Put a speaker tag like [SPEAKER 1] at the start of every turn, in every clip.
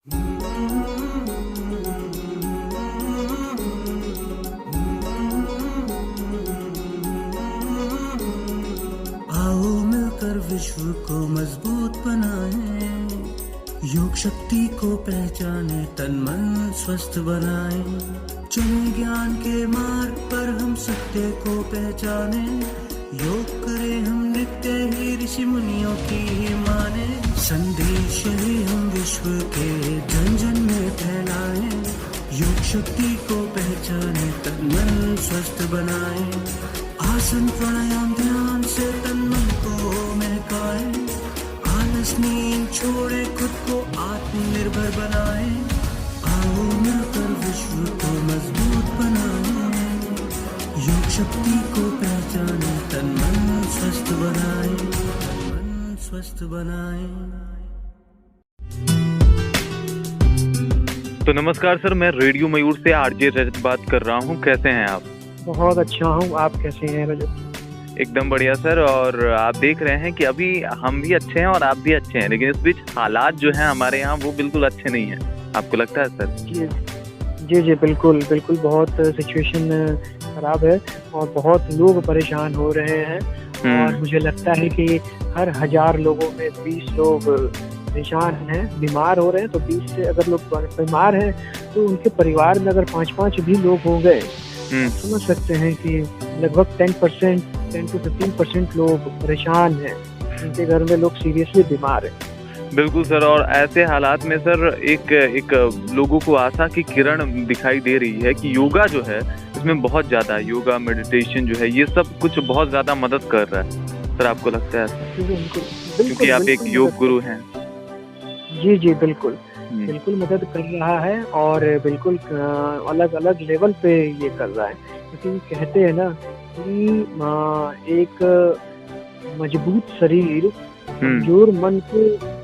[SPEAKER 1] आओ मिलकर विश्व को मजबूत बनाएं, योग शक्ति को पहचाने, तन मन स्वस्थ बनाएं। चले ज्ञान के मार्ग पर हम सत्य को पहचाने, योग करें हम नित्य ही ऋषि मुनियों की ही माने। संदेश ही हम विश्व के जन जन में फैलाएं, योग शक्ति को पहचाने, तन मन स्वस्थ बनाएं। आसन प्राणायाम ध्यान से तन मन को महकाएं, आलस नींद छोड़े, खुद को आत्मनिर्भर बनाएं। आओ मिलकर विश्व को मजबूत बनाएं, योग शक्ति को पहचाने, तन मन स्वस्थ बनाएं, मन स्वस्थ बनाएं।
[SPEAKER 2] तो नमस्कार सर, मैं रेडियो मयूर से आरजे रजत बात कर रहा हूँ। कैसे हैं आप?
[SPEAKER 3] बहुत अच्छा हूँ, आप कैसे हैं रजत?
[SPEAKER 2] एकदम बढ़िया सर। और आप देख रहे हैं कि अभी हम भी अच्छे हैं और आप भी अच्छे हैं, लेकिन इस बीच हालात जो हैं हमारे यहाँ वो बिल्कुल अच्छे नहीं हैं। आपको लगता है सर?
[SPEAKER 3] जी बिल्कुल बहुत सिचुएशन खराब है और बहुत लोग परेशान हो रहे हैं। और मुझे लगता है कि हर 1000 लोगों में 20 लोग परेशान हैं, बीमार हो रहे हैं। तो 20 से अगर लोग बीमार हैं तो उनके परिवार में अगर 5-5 भी लोग हो गए, समझ सकते हैं कि लगभग 10 to 15% लोग परेशान हैं, उनके घर में लोग सीरियसली बीमार हैं।
[SPEAKER 2] बिल्कुल सर। और ऐसे हालात में सर एक लोगों को आशा की किरण दिखाई दे रही है कि योगा जो है इसमें बहुत ज़्यादा योगा मेडिटेशन जो है ये सब कुछ बहुत ज़्यादा मदद कर रहा है सर। आपको लगता है सर? क्योंकि आप एक योग गुरु हैं।
[SPEAKER 3] जी बिल्कुल मदद कर रहा है और बिल्कुल अलग अलग लेवल पे ये कर रहा है। क्योंकि कहते हैं ना कि एक मजबूत शरीर कमजोर मन को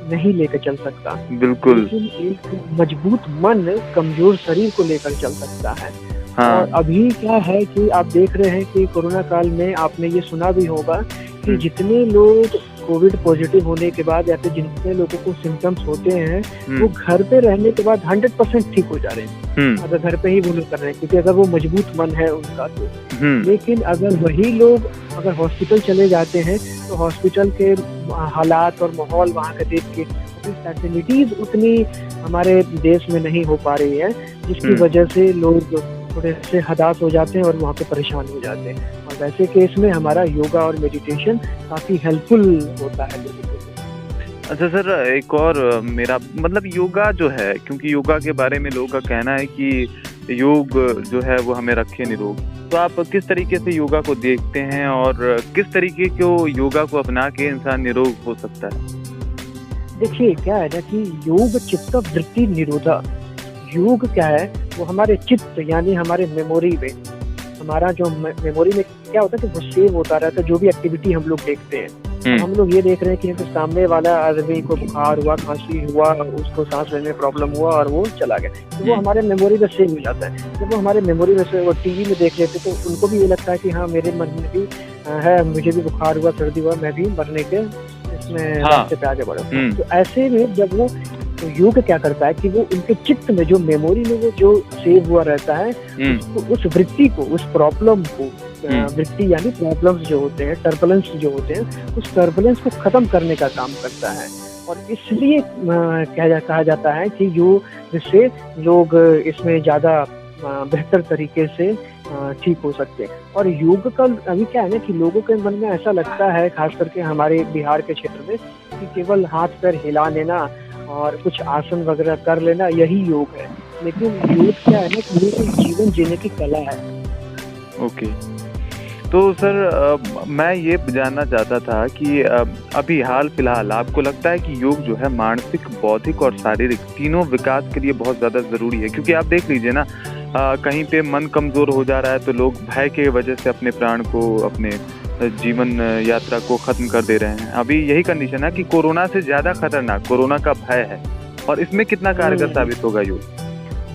[SPEAKER 3] नहीं लेकर चल सकता,
[SPEAKER 2] बिल्कुल,
[SPEAKER 3] लेकिन एक मजबूत मन कमजोर शरीर को लेकर चल सकता है।
[SPEAKER 2] हाँ।
[SPEAKER 3] और अभी क्या है कि आप देख रहे हैं कि कोरोना काल में आपने ये सुना भी होगा कि जितने लोग कोविड पॉजिटिव होने के बाद या फिर जितने लोगों को सिम्टम्स होते हैं वो घर पे रहने के बाद 100% ठीक हो जा रहे हैं। अगर घर पे ही वो लोग कर रहे हैं, क्योंकि अगर वो मजबूत मन है उनका तो। लेकिन अगर वही लोग अगर हॉस्पिटल चले जाते हैं तो हॉस्पिटल के हालात और माहौल वहाँ का देख के फैसिलिटीज उतनी हमारे देश में नहीं हो पा रही है, जिसकी वजह से लोग थोड़े से हताश हो जाते हैं और वहाँ पे परेशान हो जाते हैं। और वैसे केस में हमारा योगा और मेडिटेशन काफी हेल्पफुल होता है लोगों को।
[SPEAKER 2] अच्छा सर, एक और मेरा मतलब योगा जो है, क्योंकि योगा के बारे में लोगों का कहना है कि योग जो है वो हमें रखे निरोग। तो आप किस तरीके से योगा को देखते हैं और किस तरीके को योगा को अपना के इंसान निरोग हो सकता है?
[SPEAKER 3] देखिए क्या है ना कि योग चित्त वृत्ति निरोधा। योग क्या है, वो हमारे चित्त यानी हमारे मेमोरी में, हमारा जो मेमोरी में क्या होता है कि वो सेव होता रहता है जो भी एक्टिविटी हम लोग देखते हैं। हम लोग ये देख रहे हैं कि सामने वाला आदमी को बुखार हुआ, खांसी हुआ, उसको सांस लेने में प्रॉब्लम हुआ और वो चला गया, तो वो हमारे मेमोरी में सेव हो जाता है। जब वो हमारे मेमोरी में से वो टीवी में देख लेते तो उनको भी ये लगता है कि हाँ मेरे मन में भी है, मुझे भी बुखार हुआ, सर्दी हुआ, मैं भी मरने के इसमें रास्ते पे आगे बढ़ा। तो ऐसे में जब वो तो योग क्या करता है कि वो उनके चित्त में जो मेमोरी में वो जो सेव हुआ रहता है उस वृत्ति को, उस प्रॉब्लम को, वृत्ति यानी प्रॉब्लम्स जो होते हैं, टर्बुलेंस जो होते हैं, उस टर्बुलेंस को खत्म करने का काम करता है। और इसलिए कहा जाता है कि योग जिससे लोग इसमें ज्यादा बेहतर तरीके से ठीक हो सकते हैं। और योग का अभी क्या है ना कि लोगों के मन में ऐसा लगता है, खास करके हमारे बिहार के क्षेत्र में, कि केवल हाथ पैर हिला लेना और कुछ आसन वगैरह कर लेना यही योग है। लेकिन योग क्या है ना कि ये एक जीवन जीने की कला है।
[SPEAKER 2] ओके। तो सर मैं ये जानना चाहता था कि अभी हाल फिलहाल आपको लगता है कि योग जो है मानसिक, बौद्धिक और शारीरिक तीनों विकास के लिए बहुत ज़्यादा ज़रूरी है? क्योंकि आप देख लीजिए ना, कहीं पे मन कमज़ोर हो जा रहा है तो लोग भय के वजह से अपने प्राण को, अपने जीवन यात्रा को खत्म कर दे रहे हैं। अभी यही कंडीशन है कि कोरोना से ज़्यादा खतरनाक कोरोना का भय है, और इसमें कितना कारगर साबित होगा योग?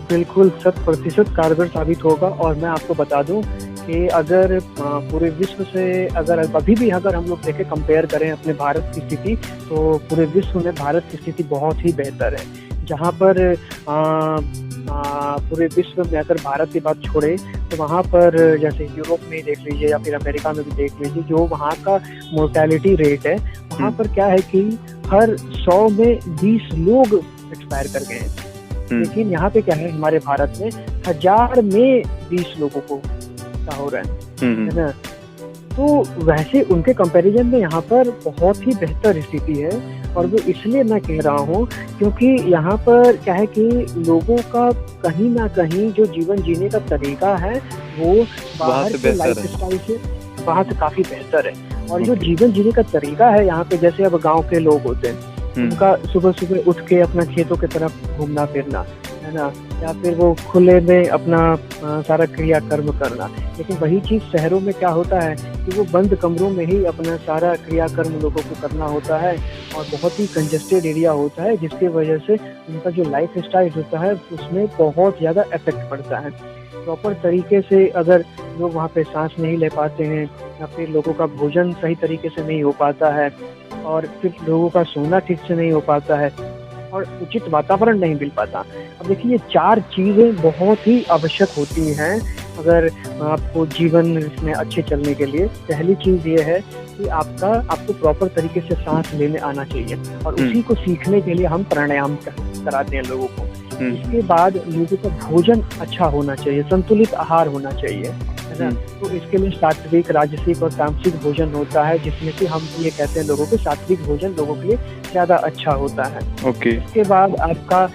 [SPEAKER 3] बिल्कुल 100% कारगर साबित होगा। और मैं आपको बता दूं कि अगर पूरे विश्व से अगर अभी भी अगर हम लोग देखें, कंपेयर करें अपने भारत की स्थिति, तो पूरे विश्व में भारत की स्थिति बहुत ही बेहतर है। जहाँ पर पूरे विश्व में अगर भारत की बात छोड़े तो वहाँ पर जैसे यूरोप में ही देख लीजिए या फिर अमेरिका में भी देख लीजिए, जो वहाँ का मोर्टेलिटी रेट है, वहाँ पर क्या है कि हर 100 में 20 लोग एक्सपायर कर गए हैं। लेकिन यहाँ पे क्या है, हमारे भारत में 1000 में 20 लोगों को क्या हो रहा है ना। तो वैसे उनके कंपैरिजन में यहाँ पर बहुत ही बेहतर स्थिति है, और वो इसलिए मैं कह रहा हूँ क्योंकि यहाँ पर क्या है कि लोगों का कहीं ना कहीं जो जीवन जीने का तरीका है वो बाहर के लाइफ स्टाइल से वहाँ से काफी बेहतर है। और जो जीवन जीने का तरीका है यहाँ पे, जैसे अब गांव के लोग होते हैं, उनका सुबह सुबह उठ के अपना खेतों की तरफ घूमना फिरना है ना, या फिर वो खुले में अपना सारा क्रियाकर्म करना। लेकिन वही चीज़ शहरों में क्या होता है कि वो बंद कमरों में ही अपना सारा क्रियाकर्म लोगों को करना होता है, और बहुत ही कंजेस्टेड एरिया होता है, जिसकी वजह से उनका जो लाइफ स्टाइल होता है उसमें बहुत ज़्यादा इफेक्ट पड़ता है। प्रॉपर तरीके से अगर लोग वहाँ पे सांस नहीं ले पाते हैं, या फिर लोगों का भोजन सही तरीके से नहीं हो पाता है, और फिर लोगों का सोना ठीक से नहीं हो पाता है, और उचित वातावरण नहीं मिल पाता। अब देखिए, ये 4 चीज़ें बहुत ही आवश्यक होती हैं अगर आपको जीवन में अच्छे चलने के लिए। पहली चीज़ ये है कि आपको प्रॉपर तरीके से सांस लेने आना चाहिए, और उसी को सीखने के लिए हम प्राणायाम कराते हैं लोगों को। इसके बाद लोगों का भोजन अच्छा होना चाहिए, संतुलित आहार होना चाहिए, है ना। तो इसके लिए सात्विक, राजसिक और तामसिक भोजन होता है, जिसमें कि हम ये कहते हैं लोगों को सात्विक भोजन लोगों के लिए ज़्यादा अच्छा होता है। इसके बाद आपका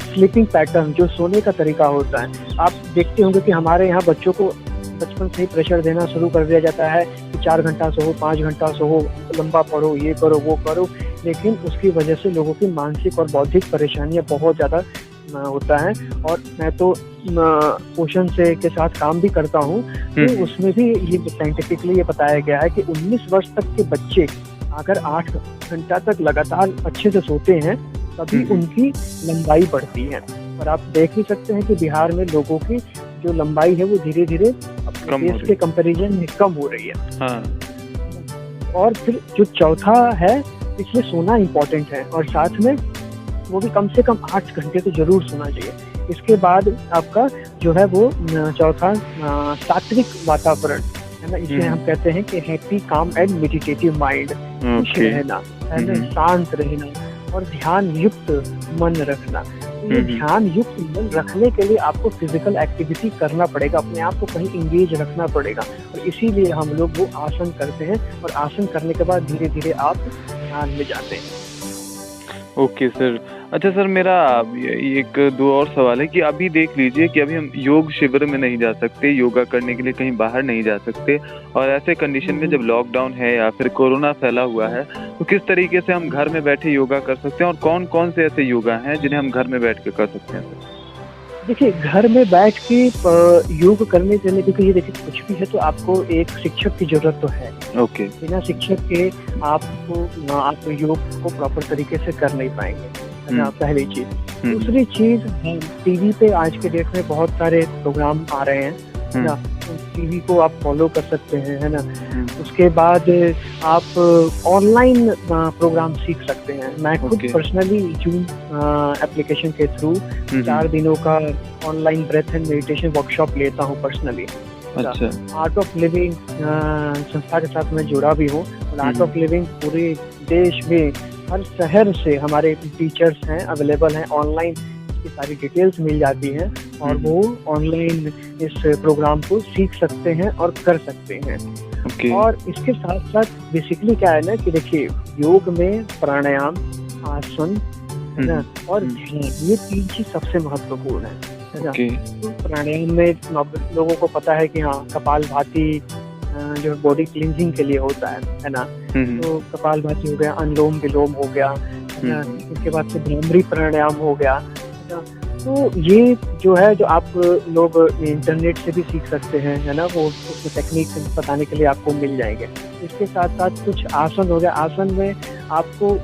[SPEAKER 3] स्लीपिंग पैटर्न, जो सोने का तरीका होता है, आप देखते होंगे कि हमारे यहाँ बच्चों को बचपन से ही प्रेशर देना शुरू कर दिया जाता है कि 4 घंटा सोओ, 5 घंटा सोओ, लंबा पढ़ो, ये करो वो करो। लेकिन उसकी वजह से लोगों की मानसिक और बौद्धिक परेशानियां बहुत ज़्यादा होता है। और मैं तो पोषण से के साथ काम भी करता हूँ, तो उसमें भी ये साइंटिफिकली ये बताया गया है कि 19 वर्ष तक के बच्चे अगर 8 घंटा तक लगातार अच्छे से सोते हैं तभी उनकी लंबाई बढ़ती है। और आप देख भी सकते हैं कि बिहार में लोगों की जो लंबाई है वो धीरे धीरे अपने देश के कंपैरिजन में कम हो रही है। और फिर जो चौथा है, इसमें सोना इम्पोर्टेंट है, और साथ में वो भी कम से कम 8 घंटे तो जरूर सोना चाहिए। इसके बाद आपका जो है वो चौथा सात्विक वातावरण है ना, इसे हम कहते हैं कि हैप्पी, काम एंड मेडिटेटिव माइंड, खुश रहना है ना, शांत रहना और ध्यान युक्त मन रखना। तो ये ध्यान युक्त मन रखने के लिए आपको फिजिकल एक्टिविटी करना पड़ेगा, अपने आप को कहीं इंगेज रखना पड़ेगा, और इसीलिए हम लोग वो आसन करते हैं, और आसन करने के बाद धीरे धीरे आप ध्यान में जाते हैं।
[SPEAKER 2] Okay sir. अच्छा सर, मेरा एक 2 और सवाल है कि अभी देख लीजिए कि अभी हम योग शिविर में नहीं जा सकते, योगा करने के लिए कहीं बाहर नहीं जा सकते, और ऐसे कंडीशन में जब लॉकडाउन है या फिर कोरोना फैला हुआ है, तो किस तरीके से हम घर में बैठे योगा कर सकते हैं, और कौन कौन से ऐसे योगा हैं जिन्हें हम घर में बैठ के कर सकते हैं सर?
[SPEAKER 3] देखिए, घर में बैठ के योग करने के लिए, क्योंकि ये देखिए कुछ भी है तो आपको एक शिक्षक की जरूरत तो है। बिना शिक्षक के आप योग को प्रॉपर तरीके से कर नहीं पाएंगे, है ना, पहली चीज। दूसरी चीज, टीवी पे आज के डेट में बहुत सारे प्रोग्राम आ रहे हैं, है ना, टीवी को आप फॉलो कर सकते हैं, है ना। उसके बाद आप ऑनलाइन प्रोग्राम सीख सकते हैं। मैं खुद पर्सनली जूम एप्लीकेशन के थ्रू 4 दिनों का online breath and meditation workshop लेता हूँ पर्सनली। आर्ट ऑफ लिविंग संस्था के साथ मैं जुड़ा भी हूँ, और आर्ट ऑफ लिविंग पूरे देश में हर शहर से हमारे टीचर्स हैं, अवेलेबल हैं ऑनलाइन, की सारी डिटेल्स मिल जाती हैं, और वो ऑनलाइन इस प्रोग्राम को सीख सकते हैं और कर सकते हैं। और इसके साथ साथ बेसिकली क्या है ना कि देखिए, योग में प्राणायाम, आसन, है ना, और ध्यान, ये 3 चीज सबसे महत्वपूर्ण है ना। तो प्राणायाम में लोगों को पता है कि हाँ, कपालभाति जो बॉडी क्लींजिंग के लिए होता है ना, तो कपालभाति हो गया, अनुलोम विलोम हो गया, है ना, उसके बाद से भ्रामरी प्राणायाम हो गया। तो ये जो है, जो आप लोग इंटरनेट से भी सीख सकते हैं, है ना, वो उसमें टेक्निक बताने के लिए आपको मिल जाएंगे। इसके साथ साथ कुछ आसन हो गया। आसन में आपको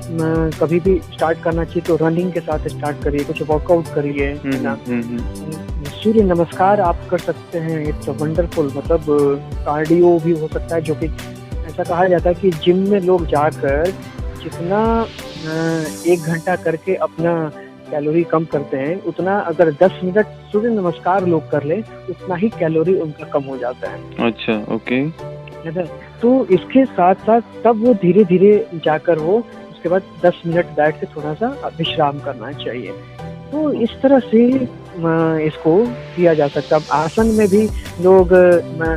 [SPEAKER 3] कभी भी स्टार्ट करना चाहिए तो रनिंग के साथ स्टार्ट करिए, कुछ वर्कआउट करिए, है ना। सूर्य नमस्कार आप कर सकते हैं, इट्स वंडरफुल, मतलब कार्डियो भी हो सकता है, जो कि ऐसा कहा जाता है कि जिम में लोग जाकर जितना 1 घंटा करके अपना कैलोरी कम करते हैं, उतना अगर 10 मिनट सूर्य नमस्कार लोग कर लें, उतना ही कैलोरी उनका कम हो जाता है।
[SPEAKER 2] अच्छा, ओके।
[SPEAKER 3] है ना? तो इसके साथ-साथ तब वो धीरे-धीरे जाकर वो उसके बाद 10 मिनट बैठ के थोड़ा-सा विश्राम करना चाहिए। तो इस तरह से इसको किया जा सकता है। अब आसन में भी लोग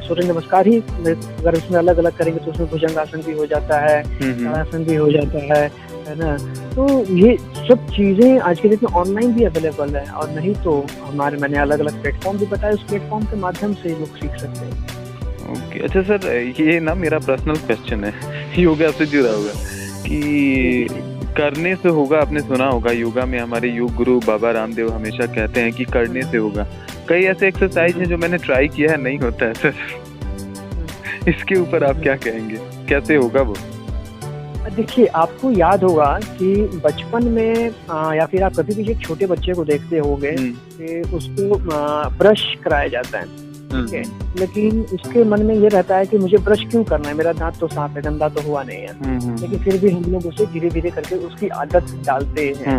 [SPEAKER 3] सूर्य नमस्कार ही अगर उसमें अलग-अलग करेंगे तो उसमें भुजंगासन भी हो जाता है, ताड़ासन भी हो जाता है ना? तो ये सब चीज़ें आज के डेट में ऑनलाइन भी अवेलेबल है, और नहीं तो मैंने अलग-अलग प्लेटफ़ॉर्म भी बताया, उस प्लेटफ़ॉर्म के माध्यम से लोग सीख सकते हैं।
[SPEAKER 2] ओके। अच्छा सर, ये ना मेरा पर्सनल क्वेश्चन है, योगा से जुड़ा हुआ, कि करने से होगा, आपने सुना होगा योगा में हमारे योग गुरु बाबा रामदेव हमेशा कहते हैं कि करने से होगा। कई ऐसे एक्सरसाइज हैं जो मैंने ट्राई किया है, नहीं होता है सर। इसके ऊपर आप क्या कहेंगे, कैसे होगा वो?
[SPEAKER 3] देखिए, आपको याद होगा कि बचपन में या फिर आप कभी भी एक छोटे बच्चे को देखते होंगे कि उसको ब्रश कराया जाता है, ठीक है, लेकिन उसके मन में ये रहता है कि मुझे ब्रश क्यों करना है, मेरा दांत तो साफ है, गंदा तो हुआ नहीं है, लेकिन फिर भी हम लोग उसे धीरे धीरे करके उसकी आदत डालते हैं।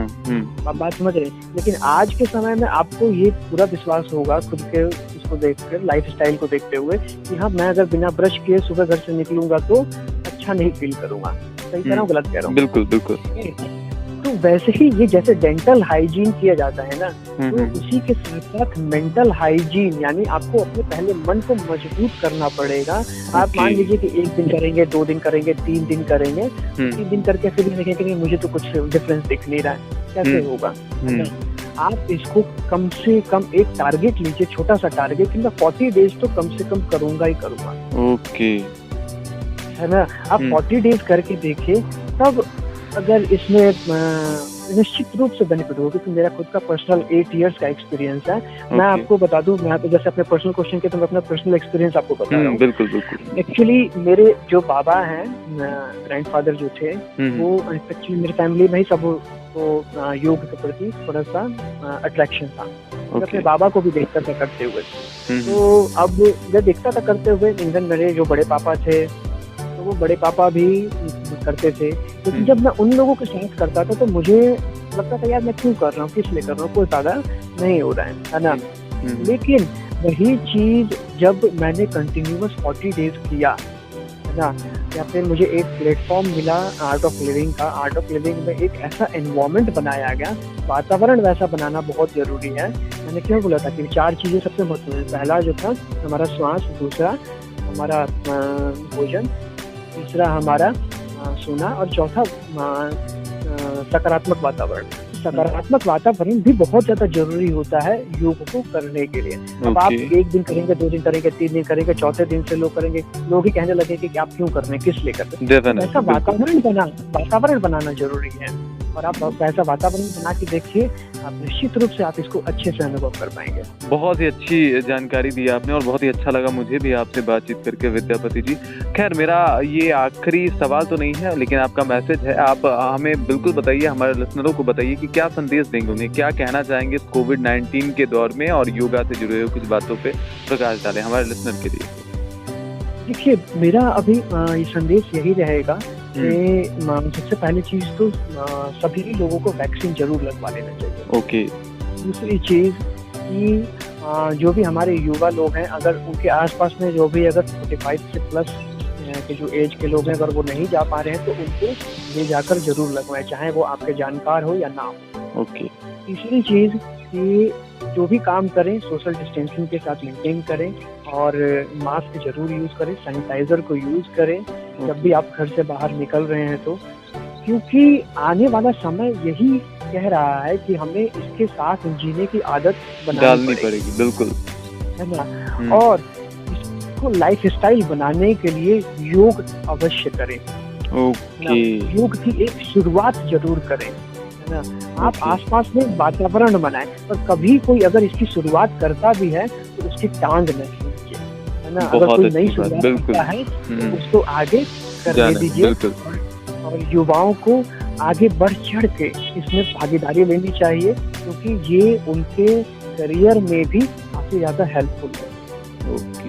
[SPEAKER 3] आप बात समझ रहे हैं? लेकिन आज के समय में आपको ये पूरा विश्वास होगा खुद के उसको देखकर, लाइफ स्टाइल को देखते हुए, कि हाँ, मैं अगर बिना ब्रश किए सुबह घर से निकलूंगा तो अच्छा नहीं फील करूंगा। सही कह रहा हूँ, गलत कह रहा हूँ?
[SPEAKER 2] बिल्कुल बिल्कुल।
[SPEAKER 3] तो वैसे ही ये जैसे डेंटल हाइजीन किया जाता है ना, तो उसी के साथ साथ मेंटल हाइजीन, यानी आपको अपने पहले मन को मजबूत करना पड़ेगा। आप मान लीजिए कि 1 दिन करेंगे, 2 दिन करेंगे, 3 दिन करेंगे, 3 दिन करके फिर देखेंगे कि मुझे तो कुछ डिफरेंस दिख नहीं रहा है, कैसे होगा? आप इसको कम से कम एक टारगेट लीजिए, छोटा सा टारगेट, कि मैं 40 डेज तो कम से कम करूंगा ही करूंगा।
[SPEAKER 2] ओके,
[SPEAKER 3] है ना? आप 40 डेज करके देखिए, तब अगर इसमें निश्चित रूप से बेनिफिट होगा, क्योंकि मेरा खुद का पर्सनल 8 इयर्स का एक्सपीरियंस है। मैं आपको बता दूं, मैं तो जैसे अपने पर्सनल क्वेश्चन के, तो मैं अपना पर्सनल एक्सपीरियंस आपको बता रहा हूँ।
[SPEAKER 2] बिल्कुल बिल्कुल।
[SPEAKER 3] एक्चुअली मेरे जो बाबा हैं, ग्रैंडफादर जो थे, वो एक्चुअली मेरी फैमिली में ही सब को योग के प्रति थोड़ा सा अट्रैक्शन था। मैं अपने बाबा को भी देखता था करते हुए। तो अब जब देखता था करते हुए, इवन मेरे जो बड़े पापा थे, तो वो बड़े पापा भी करते थे, लेकिन जब मैं उन लोगों के साथ करता था तो मुझे लगता था, यार मैं क्यों कर रहा हूँ, किस लिए कर रहा हूँ, कोई फायदा नहीं हो रहा है ना? लेकिन वही चीज जब मैंने कंटिन्यूअस 40 डेज किया, है ना, या फिर मुझे एक प्लेटफॉर्म मिला आर्ट ऑफ लिविंग का। आर्ट ऑफ लिविंग में एक ऐसा एनवायरनमेंट बनाया गया, वातावरण वैसा बनाना बहुत जरूरी है। मैंने क्यों बोला था कि 4 चीजें सबसे महत्वपूर्ण। पहला जो था हमारा श्वास, दूसरा हमारा भोजन, तीसरा हमारा सोना, और चौथा सकारात्मक वातावरण। सकारात्मक वातावरण भी बहुत ज्यादा जरूरी होता है योग को करने के लिए। अब आप 1 दिन करेंगे, 2 दिन करेंगे, 3 दिन करेंगे, चौथे दिन से लोग करेंगे, लोग ही कहने लगेंगे कि आप क्यों कर रहे हैं, किस लिए कर रहे हैं। ऐसा वातावरण बनाना जरूरी है, और आप ऐसा वातावरण बना के देखिए, आप निश्चित रूप से आप इसको अच्छे से अनुभव कर पाएंगे।
[SPEAKER 2] बहुत ही अच्छी जानकारी दी आपने, और बहुत ही अच्छा लगा मुझे भी आपसे बातचीत करके विद्यापति जी। खैर, मेरा ये आखिरी सवाल तो नहीं है, लेकिन आपका मैसेज है। आप हमें बिल्कुल बताइए, हमारे लिसनरों को बताइए कि क्या संदेश देंगे उन्हें, क्या कहना चाहेंगे इस कोविड-19 के दौर में, और योगा से जुड़े हुए कुछ बातों पे प्रकाश डालें हमारे लिसनर के लिए।
[SPEAKER 3] देखिए, मेरा अभी ये संदेश यही रहेगा कि सबसे पहली चीज तो सभी लोगों को वैक्सीन जरूर लगवा लेना चाहिए।
[SPEAKER 2] ओके।
[SPEAKER 3] दूसरी चीज कि जो भी हमारे युवा लोग हैं, अगर उनके आसपास में जो भी अगर 45 से प्लस के जो एज के लोग हैं, अगर वो नहीं जा पा रहे हैं, तो उनको ले जाकर जरूर लगवाएं, चाहे वो आपके जानकार हो या ना हो।
[SPEAKER 2] ओके।
[SPEAKER 3] तीसरी चीज कि जो भी काम करें सोशल डिस्टेंसिंग के साथ मेंटेन करें, और मास्क जरूर यूज करें, सैनिटाइजर को यूज करें जब भी आप घर से बाहर निकल रहे हैं तो, क्योंकि आने वाला समय यही कह रहा है कि हमें इसके साथ जीने की आदत डालनी पड़ेगी।
[SPEAKER 2] बिल्कुल,
[SPEAKER 3] है ना? और इसको लाइफ स्टाइल बनाने के लिए योग अवश्य करें।
[SPEAKER 2] ओके।
[SPEAKER 3] योग की एक शुरुआत जरूर करें, है ना? आप आसपास में वातावरण बनाएं, और कभी कोई अगर इसकी शुरुआत करता भी है तो उसकी टांग न खींचिए, है ना? अगर कोई नई शुरुआत करता है तो उसको आगे करने दीजिए, और युवाओं को आगे बढ़ चढ़ के इसमें भागीदारी लेनी चाहिए, क्योंकि ये उनके करियर में भी काफी ज्यादा हेल्पफुल है।
[SPEAKER 2] ओके,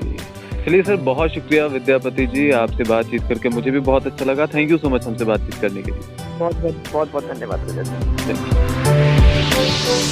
[SPEAKER 2] चलिए सर, बहुत शुक्रिया विद्यापति जी, आपसे बातचीत करके मुझे भी बहुत अच्छा लगा। थैंक यू सो मच हमसे बातचीत करने के लिए।
[SPEAKER 3] बहुत बहुत धन्यवाद।
[SPEAKER 1] है।